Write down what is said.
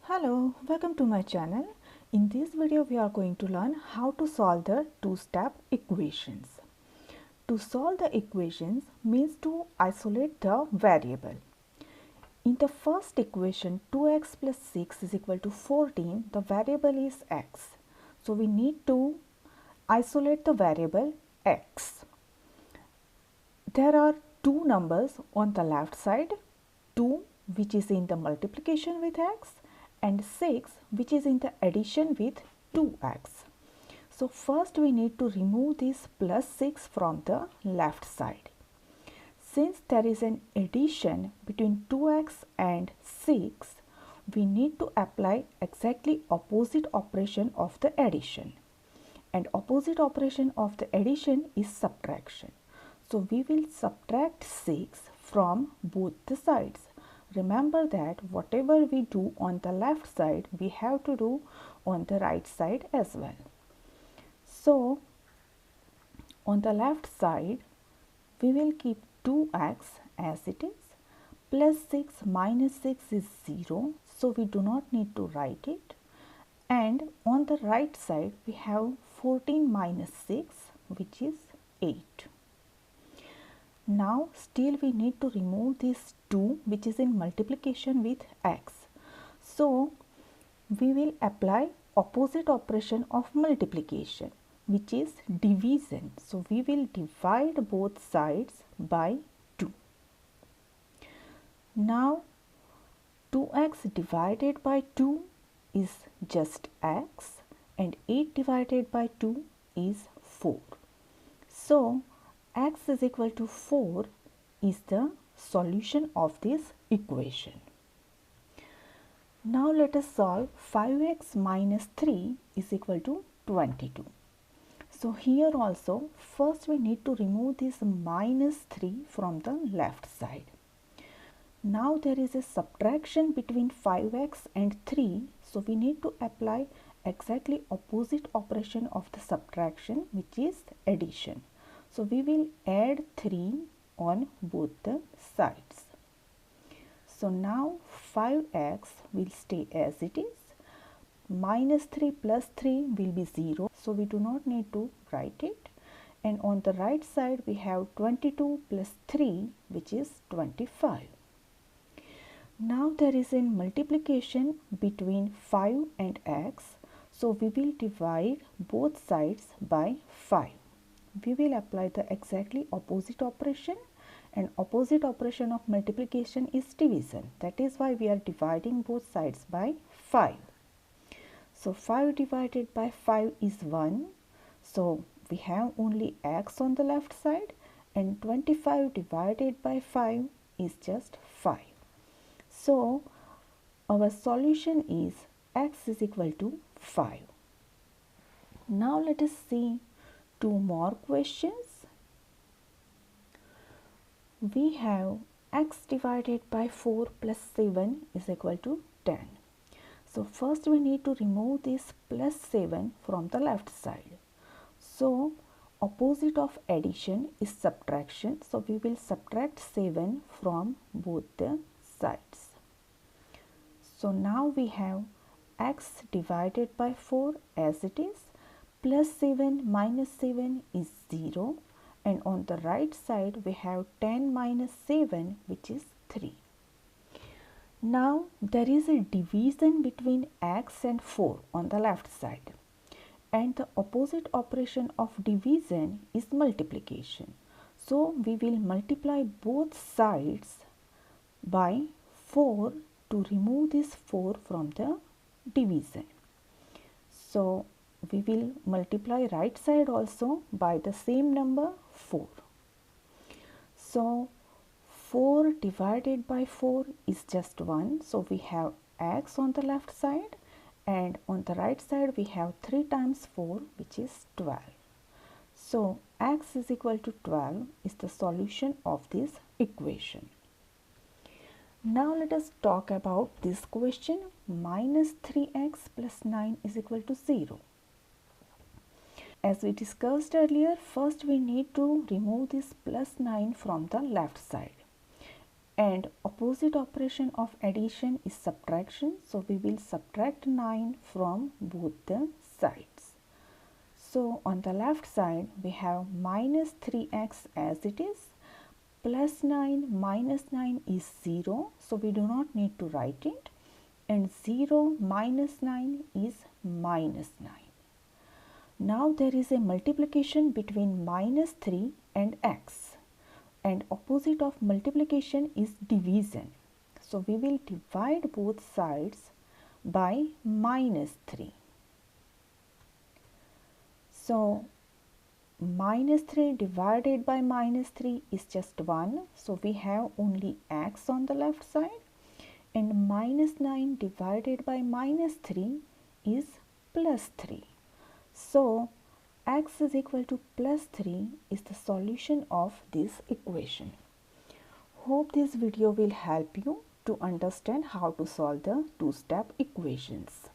Hello, welcome to my channel. In this video we are going to learn how to solve the two-step equations. To solve the equations means to isolate the variable. In the first equation 2x plus 6 is equal to 14, the variable is x. So we need to isolate the variable x. There are two numbers on the left side, 2 which is in the multiplication with x and 6 which is in the addition with 2x. So first we need to remove this plus 6 from the left side. Since there is an addition between 2x and 6, we need to apply exactly opposite operation of the addition. And opposite operation of the addition is subtraction. So we will subtract 6 from both the sides. Remember that whatever we do on the left side, we have to do on the right side as well. So on the left side, we will keep 2x as it is. Plus 6 minus 6 is 0. So we do not need to write it. And on the right side, we have 14 minus 6 which is 8. Now still we need to remove this 2 which is in multiplication with x. So we will apply opposite operation of multiplication which is division. So we will divide both sides by 2. Now 2x divided by 2 is just x and 8 divided by 2 is 4. So x is equal to 4 is the solution of this equation. Now let us solve 5x minus 3 is equal to 22. So here also first we need to remove this minus 3 from the left side. Now there is a subtraction between 5x and 3, so we need to apply exactly opposite operation of the subtraction which is addition. So we will add 3 on both the sides. So now 5x will stay as it is. Minus 3 plus 3 will be 0. So we do not need to write it. And on the right side we have 22 plus 3 which is 25. Now there is a multiplication between 5 and x. So we will divide both sides by 5. We will apply the exactly opposite operation, and opposite operation of multiplication is division. That is why we are dividing both sides by 5. So 5 divided by 5 is 1. So we have only x on the left side, and 25 divided by 5 is just 5. So our solution is x is equal to 5. Now let us see two more questions. We have x divided by 4 plus 7 is equal to 10. So first we need to remove this plus 7 from the left side. So opposite of addition is subtraction. So we will subtract 7 from both the sides. So now we have x divided by 4 as it is. Plus 7 minus 7 is 0, and on the right side we have 10 minus 7 which is 3. Now there is a division between x and 4 on the left side, and the opposite operation of division is multiplication. So we will multiply both sides by 4 to remove this 4 from the division. So we will multiply right side also by the same number 4. So 4 divided by 4 is just 1. So we have x on the left side, and on the right side we have 3 times 4 which is 12. So x is equal to 12 is the solution of this equation. Now let us talk about this question. Minus 3x plus 9 is equal to 0. As we discussed earlier, first we need to remove this plus 9 from the left side. and opposite operation of addition is subtraction, so we will subtract 9 from both the sides. So on the left side we have minus 3x as it is, plus 9 minus 9 is 0, so we do not need to write it, and 0 minus 9 is minus 9. Now there is a multiplication between minus 3 and x, and opposite of multiplication is division. So we will divide both sides by minus 3. So minus 3 divided by minus 3 is just 1. So we have only x on the left side, and minus 9 divided by minus 3 is plus 3. So x is equal to plus 3 is the solution of this equation. Hope this video will help you to understand how to solve the two-step equations.